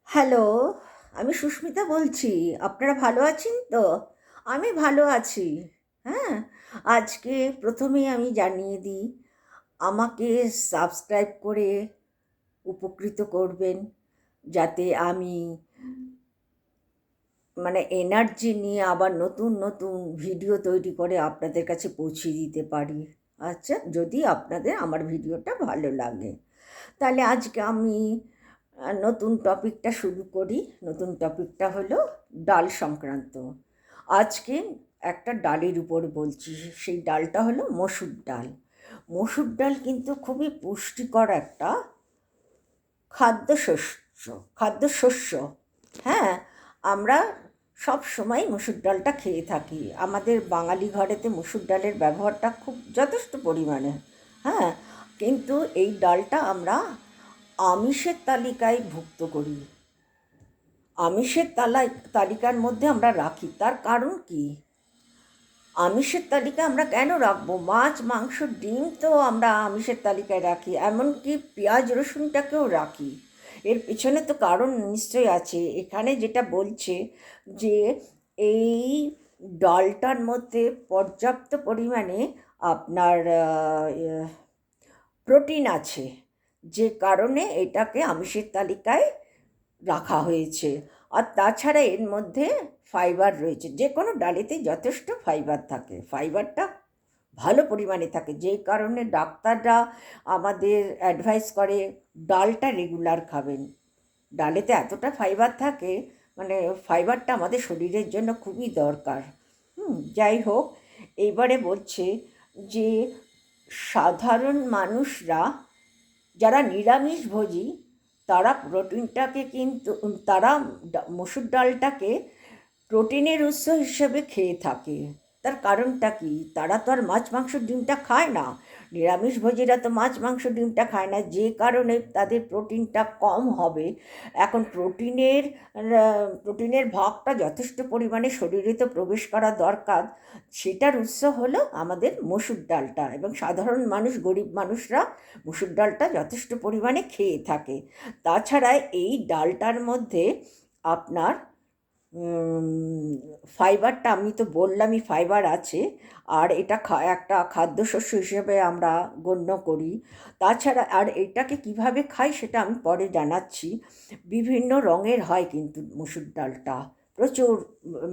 Hello, আমি সুস্মিতা বলছি। আপনারা ভালো আছেন তো? আমি ভালো আছি। হ্যাঁ, আজকে প্রথমেই আমি জানিয়ে দিই, আমাকে সাবস্ক্রাইব করে উপকৃত করবেন, যাতে আমি এনার্জি নিয়ে আবার নতুন নতুন ভিডিও তৈরি করে আপনাদের কাছে পৌঁছে দিতে পারি। আচ্ছা, যদি আপনাদের আমার ভিডিওটা ভালো লাগে, তাহলে আজকে আমি নতুন টপিকটা শুরু করি। নতুন টপিকটা হলো ডাল সংক্রান্ত। আজকে একটা ডালের উপর বলছি, সেই ডালটা হলো মসুর ডাল। মসুর ডাল কিন্তু খুবই পুষ্টিকর একটা খাদ্যশস্য খাদ্যশস্য। হ্যাঁ, আমরা সব সময় মসুর ডালটা খেয়ে থাকি। আমাদের বাঙালি ঘরেতে মসুর ডালের ব্যবহারটা খুব যথেষ্ট পরিমাণে। হ্যাঁ, কিন্তু এই ডালটা আমরা আমিষের তালিকায় ভুক্ত করি। আমিষের তালিকার মধ্যে আমরা রাখি। তার কারণ কি? আমিষের তালিকায় আমরা কেন রাখবো? মাছ, মাংস, ডিম তো আমরা আমিষের তালিকায় রাখি, এমনকি পেঁয়াজ রসুনটাকেও রাখি। এর পিছনে তো কারণ নিশ্চয়ই আছে। এখানে যেটা বলছে যে এই ডালটার মধ্যে পর্যাপ্ত পরিমাণে আপনার প্রোটিন আছে, যে কারণে এটাকে আমিষের তালিকায় রাখা হয়েছে। আর তাছাড়া এর মধ্যে ফাইবার রয়েছে। যে কোনো ডালেতে যথেষ্ট ফাইবার থাকে, ফাইবারটা ভালো পরিমাণে থাকে, যে কারণে ডাক্তাররা আমাদের অ্যাডভাইস করে ডালটা রেগুলার খাবেন। ডালেতে এতটা ফাইবার থাকে, মানে ফাইবারটা আমাদের শরীরের জন্য খুবই দরকার। যাই হোক, এইবারে বলছে যে সাধারণ মানুষরা যারা নিরামিষভোজী, তারা প্রোটিনটাকে কিন্তু তারা মসুর ডালটাকে প্রোটিনের উৎস হিসেবে খেয়ে থাকে। তার কারণটা কি? তারা তো আর মাছ মাংস ডিমটা খায় না। নিরামিষভোজীরা তো মাছ মাংস ডিমটা খায় না, যে কারণে তাদের প্রোটিনটা কম হবে। এখন প্রোটিনের ভাগটা যথেষ্ট পরিমাণে শরীরে তো প্রবেশ করা দরকার। সেটার উৎস হলো আমাদের মসুর ডালটা, এবং সাধারণ মানুষ, গরিব মানুষরা মসুর ডালটা যথেষ্ট পরিমাণে খেয়ে থাকে। তাছাড়া এই ডালটার মধ্যে আপনার ফাইবারটা, আমি তো বললামই ফাইবার আছে, আর এটা একটা খাদ্যশস্য হিসেবে আমরা গণ্য করি। তাছাড়া আর এটাকে কিভাবে খাই সেটা আমি পরে জানাচ্ছি। বিভিন্ন রঙের হয় কিন্তু মসুর ডালটা, প্রচুর,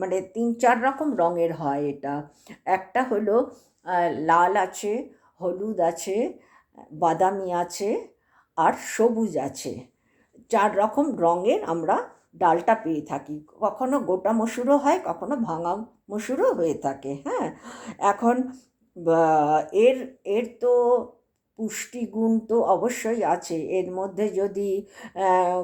মানে 3-4 রকম রঙের হয় এটা। একটা হলো লাল আছে, হলুদ আছে, বাদামি আছে, আর সবুজ আছে। 4 রকম রঙের আমরা ডালটা পেয়ে থাকি। কখনো গোটা মসুরও হয়, কখনো ভাঙা মসুরও হয়ে থাকে। হ্যাঁ, এখন এর এর তো পুষ্টিগুণ তো অবশ্যই আছে। এর মধ্যে যদি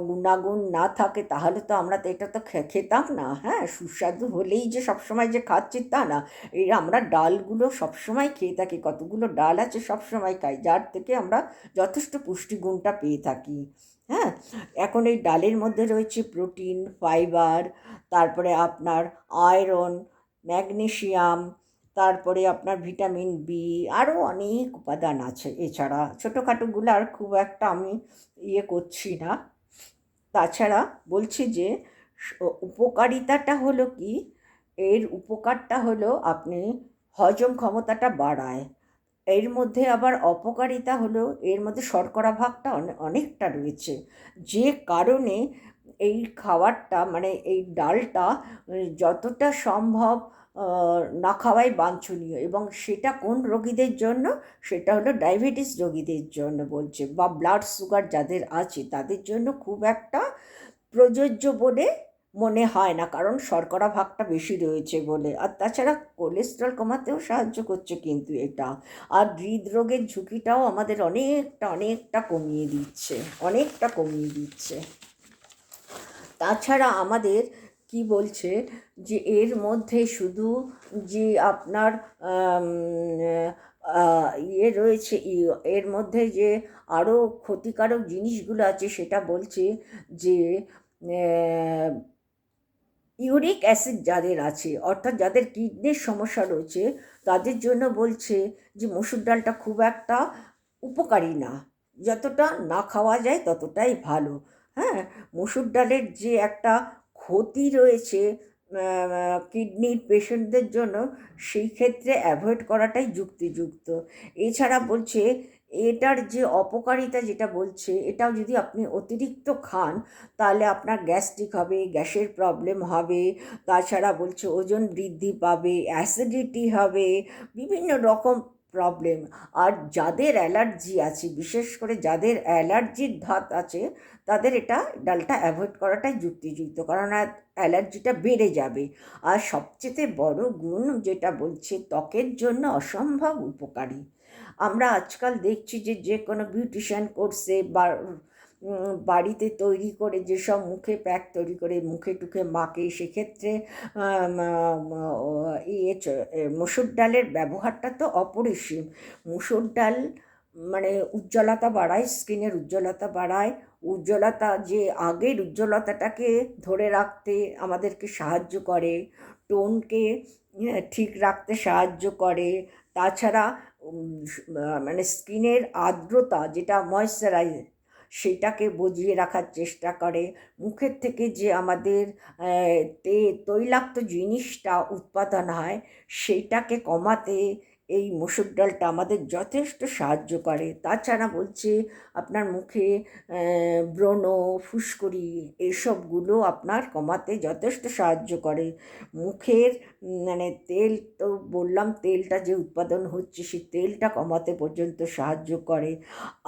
গুণাগুণ না থাকে, তাহলে তো আমরা তো এটা তো খেতাম না। হ্যাঁ, সুস্বাদু হলেই যে সবসময় যে খাচ্ছি তা না। এই আমরা ডালগুলো সবসময় খেয়ে থাকি, কতগুলো ডাল আছে সবসময় খাই, যার থেকে আমরা যথেষ্ট পুষ্টিগুণটা পেয়ে থাকি। হ্যাঁ, এখন এই ডালের মধ্যে রয়েছে প্রোটিন, ফাইবার, তারপরে আপনার আয়রন, ম্যাগনেসিয়াম, তারপরে আপনার ভিটামিন বি, আরও অনেক উপাদান আছে। এছাড়া ছোটোখাটোগুলো আর খুব একটা আমি করছি না। তাছাড়া বলছি যে উপকারিতাটা হলো কি, এর উপকারটা হলো আপনি হজম ক্ষমতাটা বাড়ায়। এর মধ্যে আবার অপকারিতা হলো, এর মধ্যে শর্করা ভাগটা অনেকটা রয়েছে, যে কারণে এই খাবারটা, মানে এই ডালটা যতটা সম্ভব না খাওয়াই বাঞ্ছনীয়। এবং সেটা কোন রোগীদের জন্য? সেটা হলো ডায়াবেটিস রোগীদের জন্য বলছে, বা ব্লাড সুগার যাদের আছে তাদের জন্য খুব একটা প্রযোজ্য বলে মনে হয় না, কারণ শর্করা ভাগটা বেশি রয়েছে বলে। আর তাছাড়া কোলেস্ট্রল কমাতেও সাহায্য করছে কিন্তু এটা। আর হৃদরোগের ঝুঁকিটাও আমাদের অনেকটা অনেকটা কমিয়ে দিচ্ছে, অনেকটা কমিয়ে দিচ্ছে। তাছাড়া আমাদের কি বলছে যে এর মধ্যে শুধু যে আপনার রয়েছে, এর মধ্যে যে আরও ক্ষতিকারক জিনিসগুলো আছে সেটা বলছে যে ইউরিক অ্যাসিড যাদের আছে, অর্থাৎ যাদের কিডনির সমস্যা রয়েছে, তাদের জন্য বলছে যে মসুর ডালটা খুব একটা উপকারী না। যতটা না খাওয়া যায় ততটাই ভালো। হ্যাঁ, মসুর ডালের যে একটা ক্ষতি রয়েছে কিডনির পেশেন্টদের জন্য, সেই ক্ষেত্রে অ্যাভয়েড করাটাই যুক্তিযুক্ত। এছাড়া বলছে এটার যে অপকারিতা যেটা বলছে, এটাও যদি আপনি অতিরিক্ত খান তাহলে আপনার গ্যাস্ট্রিক হবে, গ্যাসের প্রবলেম হবে। তাছাড়া বলছে ওজন বৃদ্ধি পাবে, অ্যাসিডিটি হবে, বিভিন্ন রকম প্রবলেম। আর যাদের অ্যালার্জি আছে, বিশেষ করে যাদের অ্যালার্জির ধাত আছে, তাদের ডালটা অ্যাভয়েড করাটাই যুক্তিযুক্ত, কারণ অ্যালার্জিটা বেড়ে যাবে। আর সবচেয়ে বড় গুণ যেটা বলছে, ত্বকের জন্য অসম্ভব উপকারী। আমরা আজকাল দেখছি যে যে কোনো বিউটিশিয়ান কোর্সে বা বাড়িতে তৈরি করে যেসব মুখে প্যাক তৈরি করে মুখে টুখে মাখে, সেক্ষেত্রে মসুর ডালের ব্যবহারটা তো অপরিসীম। মসুর ডাল মানে উজ্জ্বলতা বাড়ায়, স্কিনের উজ্জ্বলতা বাড়ায়। উজ্জ্বলতা, যে আগের উজ্জ্বলতাটাকে ধরে রাখতে আমাদেরকে সাহায্য করে, টোনকে ঠিক রাখতে সাহায্য করে। তাছাড়া মানে স্কিনের আর্দ্রতা, যেটা ময়েশ্চারাইজ, সেটাকে বজিয়ে রাখার চেষ্টা করে। মুখের থেকে যে আমাদের তৈলাক্ত জিনিসটা উৎপাদন হয়, সেইটাকে কমাতে এই মসুর ডালটা আমাদের যথেষ্ট সাহায্য করে। তাছাড়া বলছে আপনার মুখে ব্রণ, ফুসকুড়ি, এসবগুলো আপনার কমাতে যথেষ্ট সাহায্য করে। মুখের মানে তেল তো বললাম, তেলটা যে উৎপাদন হচ্ছে সেই তেলটা কমাতে পর্যন্ত সাহায্য করে।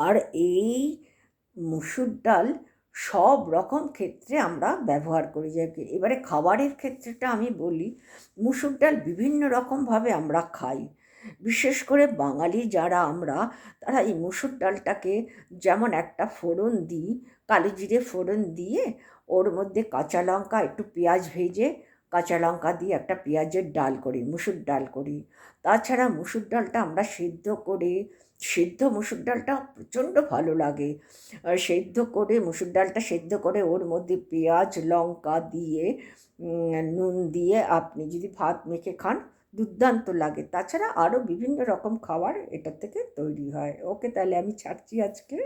আর এই মসুর ডাল সব রকম ক্ষেত্রে আমরা ব্যবহার করি। যাকে এবারে খাবারের ক্ষেত্রেটা আমি বলি, মসুর ডাল বিভিন্ন রকমভাবে আমরা খাই। বিশেষ করে বাঙালি যারা আমরা, তারা এই মসুর ডালটাকে যেমন একটা ফোড়ন দিই, কালো জিরে ফোড়ন দিয়ে ওর মধ্যে কাঁচা লঙ্কা, একটু পেঁয়াজ ভেজে কাঁচা লঙ্কা দিয়ে একটা পেঁয়াজের ডাল করি, মসুর ডাল করি। তাছাড়া মসুর ডালটা আমরা সেদ্ধ মসুর ডালটা প্রচণ্ড ভালো লাগে। মসুর ডালটা সেদ্ধ করে ওর মধ্যে পেঁয়াজ লঙ্কা দিয়ে নুন দিয়ে আপনি যদি ভাত মেখে খান, দুর্দান্ত লাগে। তাছাড়া আরও বিভিন্ন রকম খাবার এটা থেকে তৈরি হয়। ওকে, তাহলে আমি ছাড়ছি আজকে।